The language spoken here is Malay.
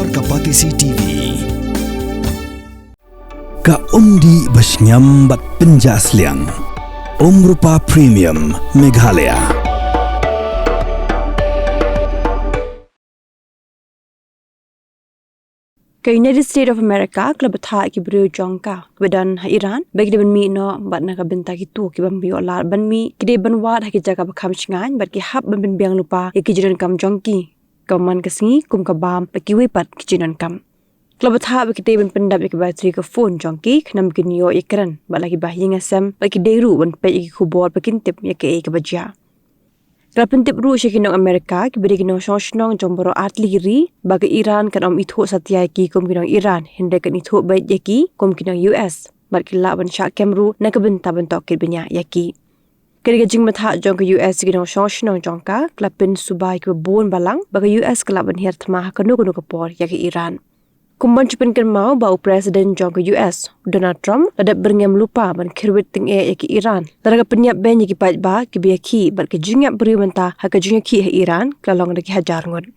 Bor Kapatisi TV. Ka Umdi Basnyam Bat Penjasliang Rupa Premium Meghalaya. Ke United States of Amerika ke Bthah ki brio jongka kebadan Iran bagi ban mi no bat na ka benta ki tu ki ban bio la ban mi ki de ban wat ha ki jaga bakham chingan bat ki hab ban ben biang lupa ki jiran kam jongki kaman kasngi kum ka bam ki we pat ki jiran kam ke Bthah ki de ban pendap ki bateri ka phone jongki khnam ki nyo ikran bat lagi bah yinga sam bat ki de ru ban pe ki khubor pakin tip ya ke ka baja Rapin tip ru shi Nong Amerika ki beri ki Nong Nong jomboro artillery bagi Iran kan itho satya ki kum ki Nong Iran hinde kan itho bai yaki kum ki Nong US bar ki la ban sha kemru na ka benta ban tok ki benya yaki keri jing matha jong ki US ki Nong Nong jongka klapin subai ki bon balang bagi US klap ban her thma ka no ka por yaki Iran kumban chupin kan mau bau presiden jong ki US Donald Trump ladap berngam lupa ban Khyrwit ting yaki Iran laraga penyap ben yaki pat ba ki biaki bar ki jingap beri menta ha ka jingya ki Iran klalong da ki hajar ngon